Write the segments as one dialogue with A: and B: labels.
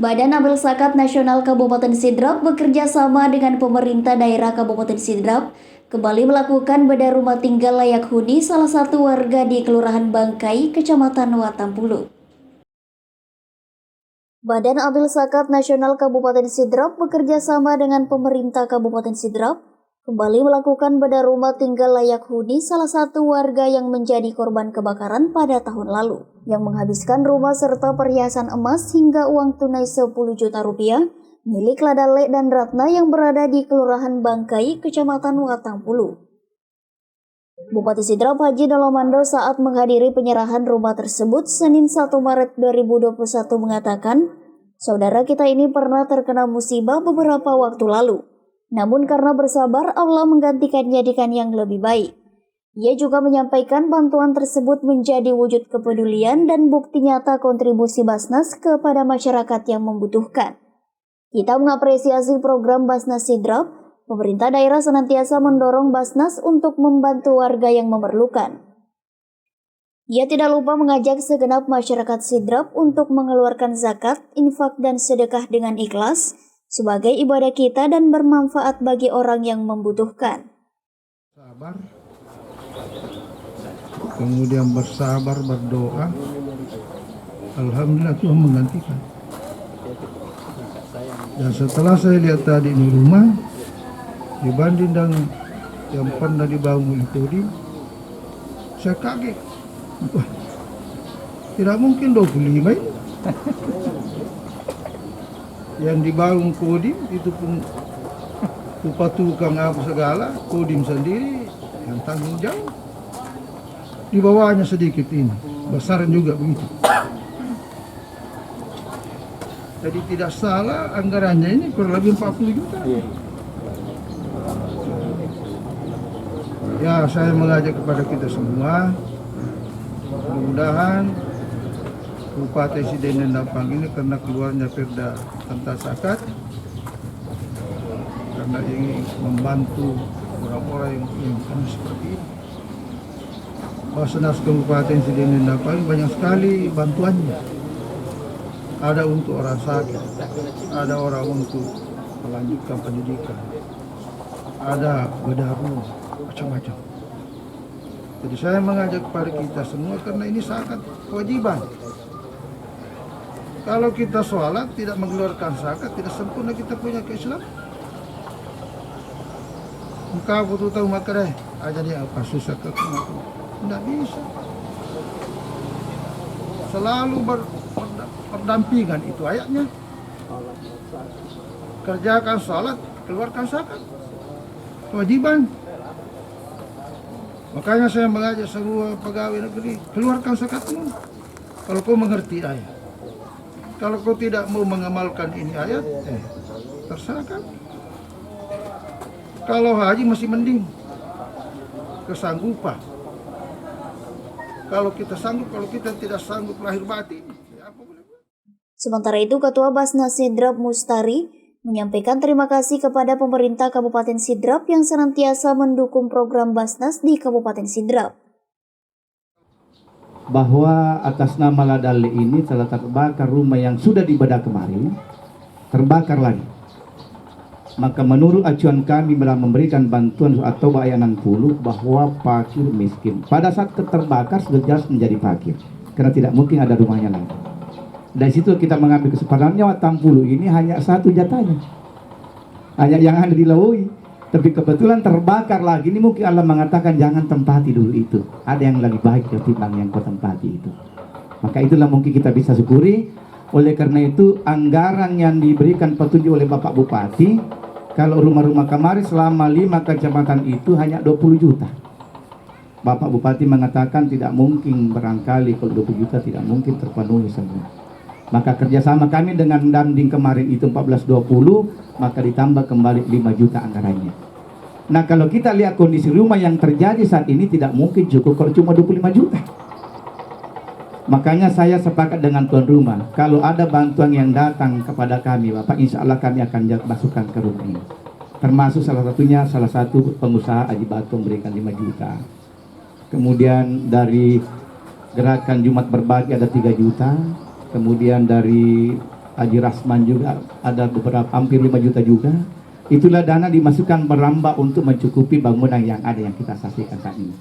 A: Badan Amil Zakat Nasional Kabupaten Sidrap bekerja sama dengan pemerintah daerah Kabupaten Sidrap kembali melakukan bedah rumah tinggal layak huni salah satu warga di Kelurahan Bangkai, Kecamatan Watampulu. Badan Amil Zakat Nasional Kabupaten Sidrap bekerja sama dengan pemerintah Kabupaten Sidrap kembali melakukan bedah rumah tinggal layak huni salah satu warga yang menjadi korban kebakaran pada tahun lalu, yang menghabiskan rumah serta perhiasan emas hingga uang tunai 10 juta rupiah milik Ladale dan Ratna yang berada di Kelurahan Bangkai, Kecamatan Watampulu. Bupati Sidrap Haji Dolomando saat menghadiri penyerahan rumah tersebut Senin 1 Maret 2021 mengatakan, saudara kita ini pernah terkena musibah beberapa waktu lalu. Namun karena bersabar, Allah menggantikannya dengan yang lebih baik. Ia juga menyampaikan bantuan tersebut menjadi wujud kepedulian dan bukti nyata kontribusi Basnas kepada masyarakat yang membutuhkan. Kita mengapresiasi program Basnas Sidrap. Pemerintah daerah senantiasa mendorong Basnas untuk membantu warga yang memerlukan. Ia tidak lupa mengajak segenap masyarakat Sidrap untuk mengeluarkan zakat, infak, dan sedekah dengan ikhlas sebagai ibadah kita dan bermanfaat bagi orang yang membutuhkan.
B: Sabar, kemudian bersabar, berdoa. Alhamdulillah Tuhan menggantikan. Dan setelah saya lihat tadi ini rumah, dibanding dengan yang pernah dibangun itu, saya kaget. Wah, tidak mungkin 25 ini. Yang dibangun Kodim itu pun upah tukang apa segala, Kodim sendiri yang tanggung jawab. Di bawahnya sedikit ini, besaran juga begitu. Jadi tidak salah anggarannya ini kurang lebih 40 juta. Ya, saya mengajak kepada kita semua, mudah-mudahan Bupati Siden Dampang ini karena keluarnya Perda tentang zakat, karena ingin membantu orang-orang yang seperti ini. Basnas Kabupaten Siden Dampang banyak sekali bantuannya. Ada untuk orang sakit, ada orang untuk melanjutkan pendidikan, ada bedah rumah, macam-macam. Jadi saya mengajak kepada kita semua karena ini zakat kewajiban. Kalau kita sholat tidak mengeluarkan zakat, tidak sempurna kita punya keislaman. Engkau butuh tahu maka deh, aja dia apa susah ke aku. Tidak bisa. Selalu berdampingan itu ayatnya. Kerjakan sholat, keluarkan zakat. Kewajiban. Makanya saya mengajak semua pegawai negeri, keluarkan zakatmu. Kalau kau mengerti ayat. Kalau kau tidak mau mengamalkan ini ayat, terserah kan. Kalau haji masih mending, kesanggupan. Kalau kita sanggup, kalau kita tidak sanggup lahir batin, apa boleh buat?
A: Sementara itu, Ketua Basnas Sidrap Mustari menyampaikan terima kasih kepada pemerintah Kabupaten Sidrap yang senantiasa mendukung program Basnas di Kabupaten Sidrap.
C: Bahwa atas nama Ladale ini telah terbakar rumah yang sudah dibedah kemarin, terbakar lagi. Maka menurut acuan kami dalam memberikan bantuan atau ayat 60 bahwa fakir miskin pada saat terbakar sudah jelas menjadi fakir karena tidak mungkin ada rumahnya lagi. Dari situ kita mengambil kesempatannya Watampulu ini hanya satu jatahnya, hanya yang ada di Laui. Tapi kebetulan terbakar lagi, ini mungkin Allah mengatakan jangan tempati dulu itu. Ada yang lebih baik ketimbang yang kau tempati itu. Maka itulah mungkin kita bisa syukuri. Oleh karena itu anggaran yang diberikan petunjuk oleh Bapak Bupati, kalau rumah-rumah kemarin selama 5 kecamatan itu hanya 20 juta. Bapak Bupati mengatakan tidak mungkin barangkali kalau 20 juta tidak mungkin terpenuhi semua. Maka kerjasama kami dengan Damding kemarin itu 1420, maka ditambah kembali 5 juta anggarannya. Nah kalau kita lihat kondisi rumah yang terjadi saat ini tidak mungkin cukup kalau cuma 25 juta. Makanya saya sepakat dengan tuan rumah, kalau ada bantuan yang datang kepada kami Bapak, insya Allah kami akan masukkan ke rumah ini. Termasuk salah satu pengusaha Aji Batu memberikan 5 juta. Kemudian dari gerakan Jumat Berbagi ada 3 juta. Kemudian dari Haji Rasman juga ada beberapa hampir 5 juta juga. Itulah dana dimasukkan merambah untuk mencukupi bangunan yang ada yang kita saksikan saat ini.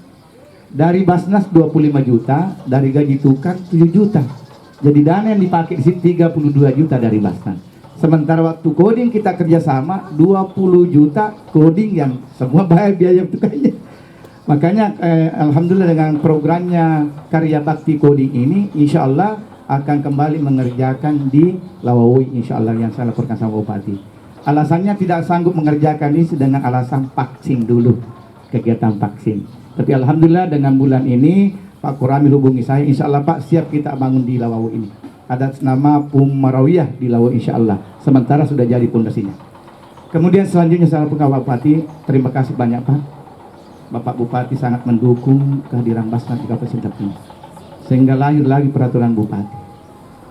C: Dari Basnas 25 juta, dari gaji tukang 7 juta. Jadi dana yang dipakai di sini 32 juta dari Basnas. Sementara waktu coding kita kerjasama 20 juta coding yang semua bayar biaya tukangnya. Makanya alhamdulillah dengan programnya Karya Bakti Coding ini insya Allah akan kembali mengerjakan di Lawawi insya Allah yang saya laporkan sama Bupati. Alasannya tidak sanggup mengerjakan ini dengan alasan vaksin dulu, kegiatan vaksin. Tapi alhamdulillah dengan bulan ini Pak Kuramil hubungi saya, insya Allah Pak siap kita bangun di Lawawi ini. Ada nama Pumarawiyah di Lawawi insya Allah. Sementara sudah jadi pondasinya. Kemudian selanjutnya saya laporkan Pak Bupati, terima kasih banyak Pak. Bapak Bupati sangat mendukung kehadiran Basnas di Kabupaten Sidrap ini. Sehingga lahir lagi peraturan Bupati.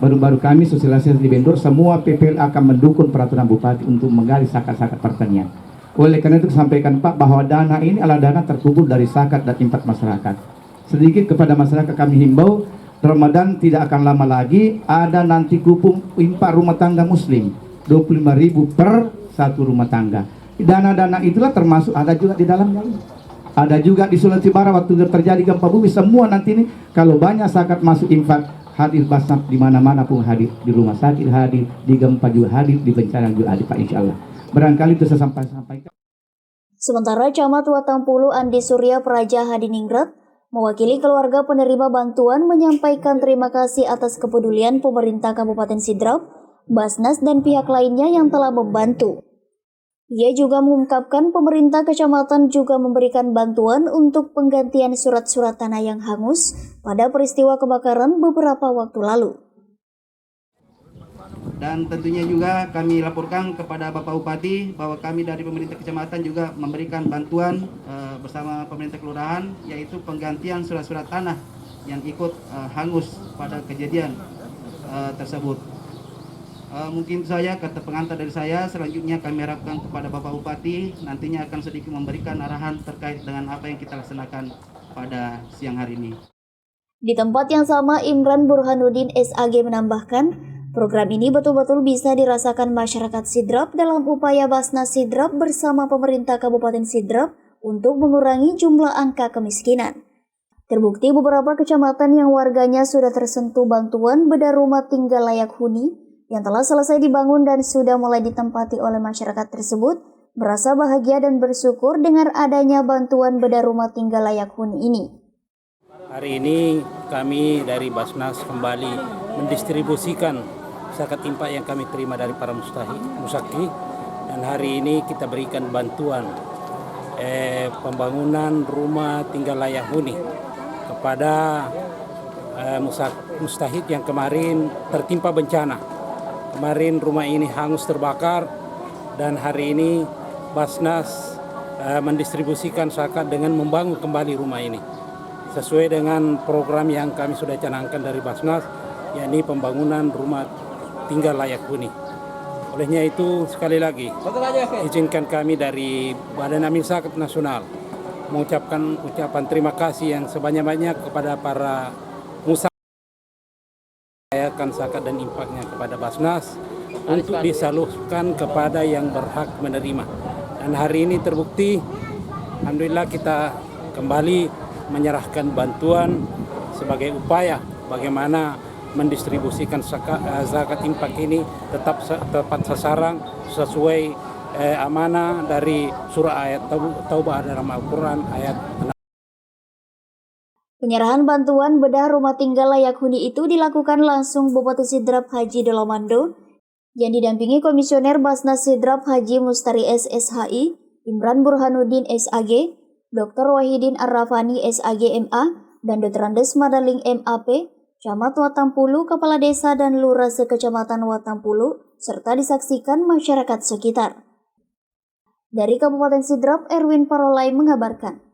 C: Baru-baru kami sosialisasi di Bendur, semua PPL akan mendukung peraturan Bupati untuk menggali zakat-zakat pertanian. Oleh karena itu sampaikan Pak bahwa dana ini adalah dana terkumpul dari zakat dan infak masyarakat. Sedikit kepada masyarakat kami himbau, Ramadan tidak akan lama lagi, ada nanti kupon infak rumah tangga muslim 25.000 per satu rumah tangga. Dana-dana itulah termasuk ada juga di dalamnya. Ada juga di Sulawesi Barat waktu terjadi gempa bumi, semua nanti ini kalau banyak zakat masuk infak, hadir Basnas di mana-mana pun hadir, di rumah sakit hadir, di gempa juga hadir, di bencana juga hadir Pak insya Allah. Barangkali itu saya sampaikan.
A: Sementara Camat Watampulu Andi Surya Praja Hadiningrat mewakili keluarga penerima bantuan menyampaikan terima kasih atas kepedulian pemerintah Kabupaten Sidrap, Basnas dan pihak lainnya yang telah membantu. Ia juga mengungkapkan pemerintah kecamatan juga memberikan bantuan untuk penggantian surat-surat tanah yang hangus pada peristiwa kebakaran beberapa waktu lalu.
D: Dan tentunya juga kami laporkan kepada Bapak Bupati bahwa kami dari pemerintah kecamatan juga memberikan bantuan bersama pemerintah kelurahan, yaitu penggantian surat-surat tanah yang ikut hangus pada kejadian tersebut. Mungkin saya kata pengantar dari saya, selanjutnya kami harapkan kepada Bapak Bupati nantinya akan sedikit memberikan arahan terkait dengan apa yang kita laksanakan pada siang hari ini.
A: Di tempat yang sama, Imran Burhanuddin SAG menambahkan, program ini betul-betul bisa dirasakan masyarakat Sidrap dalam upaya Basnas Sidrap bersama pemerintah Kabupaten Sidrap untuk mengurangi jumlah angka kemiskinan. Terbukti beberapa kecamatan yang warganya sudah tersentuh bantuan bedah rumah tinggal layak huni yang telah selesai dibangun dan sudah mulai ditempati oleh masyarakat tersebut, merasa bahagia dan bersyukur dengan adanya bantuan bedah rumah tinggal layak huni ini.
E: Hari ini kami dari Basnas kembali mendistribusikan zakat infak yang kami terima dari para musaki, dan hari ini kita berikan bantuan pembangunan rumah tinggal layak huni kepada mustahik yang kemarin tertimpa bencana. Kemarin rumah ini hangus terbakar dan hari ini Basnas mendistribusikan zakat dengan membangun kembali rumah ini. Sesuai dengan program yang kami sudah canangkan dari Basnas, yakni pembangunan rumah tinggal layak huni. Olehnya itu sekali lagi izinkan kami dari Badan Amil Zakat Nasional mengucapkan ucapan terima kasih yang sebanyak-banyak kepada para musafir zakat dan infaknya kepada Basnas untuk disalurkan kepada yang berhak menerima. Dan hari ini terbukti, alhamdulillah kita kembali menyerahkan bantuan sebagai upaya bagaimana mendistribusikan zakat infak ini tetap tepat sasaran sesuai amanah dari surah ayat Taubah dalam Al-Quran ayat 6.
A: Penyerahan bantuan bedah rumah tinggal layak huni itu dilakukan langsung Bupati Sidrap Haji Dolomando yang didampingi Komisioner Basnas Sidrap Haji Mustari SSHI, Imran Burhanuddin SAG, Dr. Wahidin Arrafani SAG MA, dan Dr. Andes Madaling MAP, Camat Watampulu, Kepala Desa dan Lurah Sekecamatan Watampulu, serta disaksikan masyarakat sekitar. Dari Kabupaten Sidrap, Erwin Parolai mengabarkan.